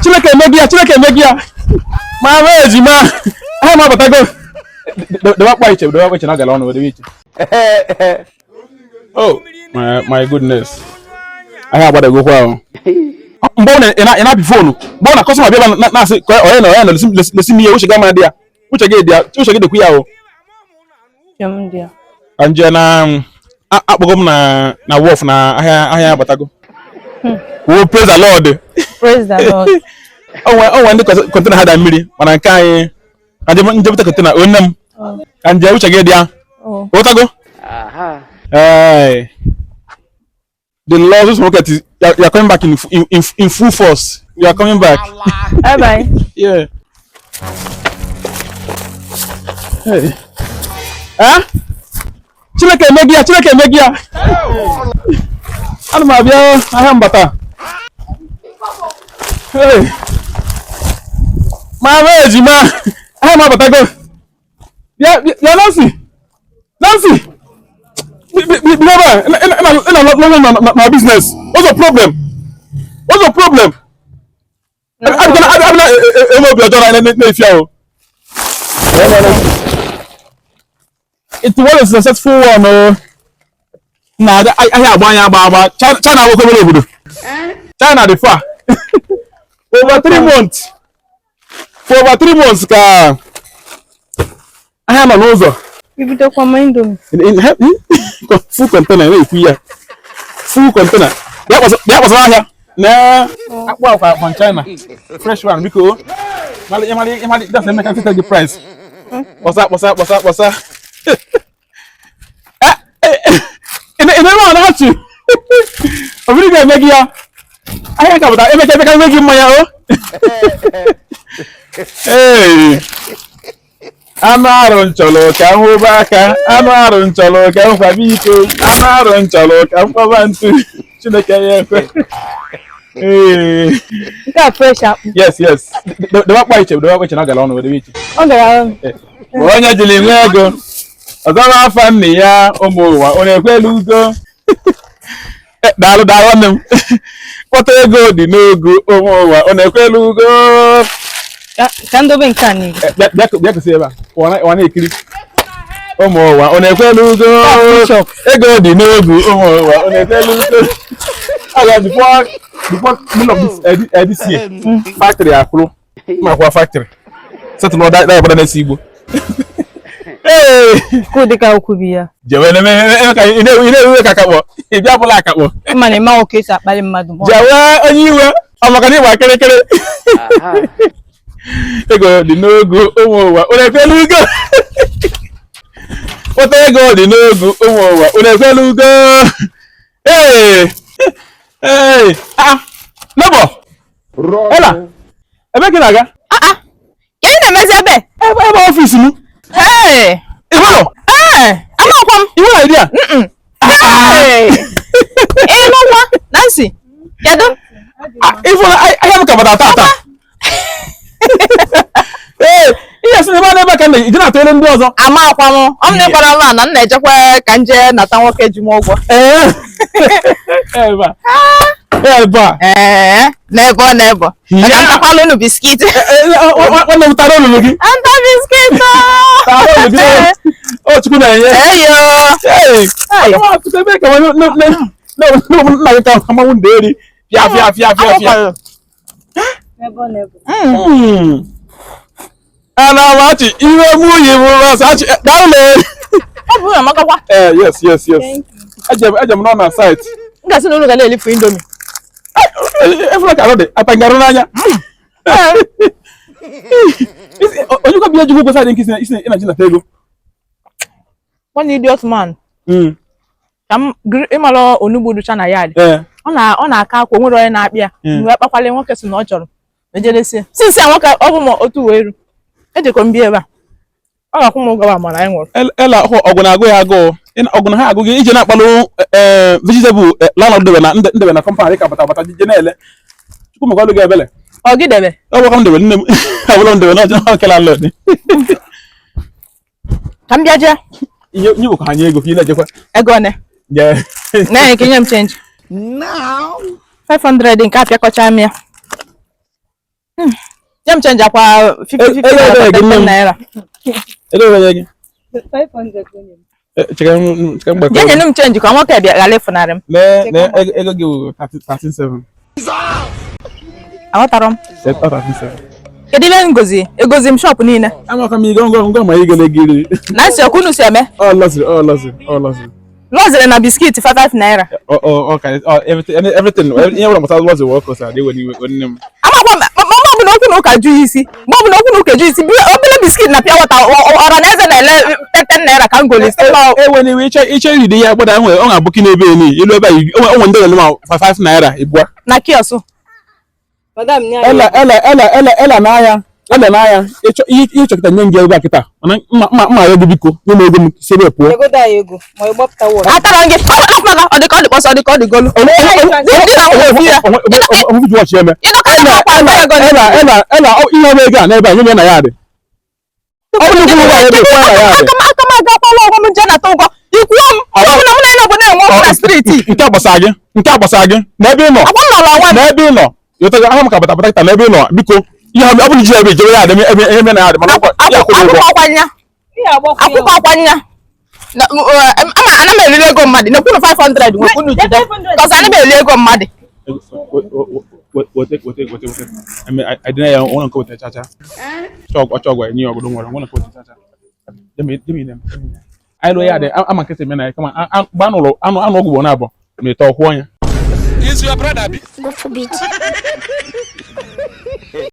Chineke emegi ya. Ma ejima. Ha ma batago. The wakpa iche na gala onu we iche. Oh, my goodness. I have about to go kwa. Mbona ina bi phone. Mbona customer bia na say oye na listen me we shiga ma dia. We chege the kuya o. Jam dia. Anje na akpogom na wolf na ahia batago. We praise the Lord. Praise the Lord. Oh, ndị container ha da mmiri mana nke anyị anje bute container onam. Anje we chege dia. Oh. Otago? Aha. Hey. The losses market is you are coming back in full force. You are coming back. Bye bye. Yeah. Hey. Huh? Chineke emegi ya. Ana m abịa ahịa mbata. Hey. Ma ejima. Ahịa m abatago. Ya Nancy. My business. What's the problem? It was a successful one. Nah, I have one. China will come over. China the far. Over 3 months. For over 3 months, I have an over. You don't come in. Full container, full container. That was right here. Nah, well, from China, fresh one. Because Mali doesn't make us tell the price. What's up? In the one, aren't you? I'm really gonna make you. I ain't got that. I can make you my own. Hey. Anụ arụ nchọrọ ka m hụba aka, anụ arụ nchọrọ ka m kwabi iko, anụ arụ nchọrọ ka m kwaba ntu. Chineke ya ekwe. Nke fresh up. Yes. The wakpa iche na gala ọnụ we iche. Ọ gara ọnụ. Onye jiri nwe ego. Ọzọrọ afa nne ya ụmụ ụwa, ọ na-ekwelu ugo. Daalụ nne m. Kpọta ego dị n'ogo ụmụ ụwa, ọ na-ekwelu ugo. Ka ndobe nke a n'ihu. Bịa kụsị ebe a, ọ na-ekiri. Ụmụ ụwa, ọ na-ekwelu ugo. Ego dị n'ogu ụmụ ụwa, ọ na-ekwelu ugo. Before middle of this year, factory akwụrụ. Makwa factory. Settle all that na-esi Igbo. Ko dịka okwu bi ya. Jewe na-ewe ka akakpọ. Ị bịa bụla akakpọ. Ma na ịma nwoke esi akpali mmadụ. Jewe onye iwe, ọ maka na ịgba kịrịkịrị. Ego dị n'ogo ụmụ ụwa, ọ na-ekwelu ugo. Kpọta ego dị n'ogo ụmụ ụwa, ọ na-ekwelu ugo. Nebo! Ela! Ebe ka ị na-aga? Ka ị na-emezi ebe? Ebe ọfịs m. Ịhụrụ? Amakwa m. Ihu na idea? Nwa, Nancy, kedu? Ịhụrụ ahịa m kabata tata. Ihe si n'ebe a n'ebe ka nna iji na-atụrụ ndị ọzọ. Amakwa m. Ọ m na-ekwara m na m na-ejekwa ka nje nata nwoke ji m ụgwọ. N'ebe ọ. Aka ntakwala unu biskit. Nwanne m tara olulu gị. Anta biskit. Tara olulu gị. O Chukwu na-enye. Ebe ka nna gị ka amanwụ ndị eri. Fịa. Ana amachi iwe nwunye m asachi dawle. Ọ bụ na makakwa. Yes. Eje m nọ na site. Nga sị na unu ga na-elifu Indomie. Efula ka rode apangaro n'anya. Onye kwa biya jugo side nkisi ina jina tego. One idiot man. Kam ịmara onugbu ducha na yard. Ọ na-aka akwa nwere onye na-akpịa. Mgbe kpakwale nwoke si na ọ chọrọ. Ejelesi. Since nwoke ọ bụ ma otu wee ru. Ejekọ mbi ebe a. Ọ ga-akwụ m ụgwọ ma na anyị nwụrụ. Ela ọgụ na-agụ ya agụụ. Ọgụ na ha agụghị ije na-akpalụ vegetable landlord debe na ndebe na compound ka bata je na-ele. Chukwu mekwalụ gị ebele. Ọ gị debe? Ọ gwakwa m debe nne m. Abụrụ m debe na ọjọọ nke landlord. Ka m bịa jee. Nye bụ ka ha nye ego ka ị na-ejekwa. Ego one. Na ka nye m change. Now 500 nke apịakọcha m ya. Jam change akwa 50 naira. Hello, again. 500. Chicken back. Jenye num change kwa nwoke bia gale funarem. Ego give 13.7. Awotarom. 13.7. Kedu ile ngozi? Egozi m shop niile. Amaka mi go ma ego legiri. Na si okunu si eme? Oh, lost. Lozere na biscuit 5 naira. Okay. Everything. You know what was the workers are they when them. Mama bu na okunu ụka ju isi. Mama bu na okunu ụka ju isi. Obele biscuit na pia water ora na eze na ele 10 naira ka ngoli sti. When we each ide ya gbada nwe ọ ga-abụki n'ebe eni ilu ebe o ndị ole ma 5 naira ibua. Na kiosk. Madam nya. Ela na ya. Ihe chọkịta nye nge ebe akịta. Ma ya biko nye m ego m sebe pụọ. Ego da ego. Ma igbo pụta wo. Atara nge. Afmala ọ dị ka ọ dị kpọsọ ọ dị ka ọ dị golu. Omu ju ọchị eme. Ela ihe ebe ego a n'ebe a nye na ya dị. Ọ bụ nnukwu ụlọ ebe kwa na ya dị. Aka m aga kwala ọgwụ m je na tọgọ. Ikwuo m. Ọ bụ na mụ na ebe na-enwe ọkụ na street. Nke agbasa gị. N'ebe ị nọ. N'ebe ị nọ. Yotaga ahụ maka bata n'ebe ị nọ biko. Ihe ọ bụ ji ebe jere ya dị eme na ya dị mana akwụkwọ akwanya ama ana m elile ego mmadụ na kwunu 500 nwe kwunu jide kọsa ana m elile ego mmadụ wote I didn't know one ko chacha chogwa ni obodo nwere one ko chacha demi dem I know ya dị ama nkịtị me na kama gba n'ụlọ anụ ọgwụ na abọ me to hụ anya Is your brother? God forbid.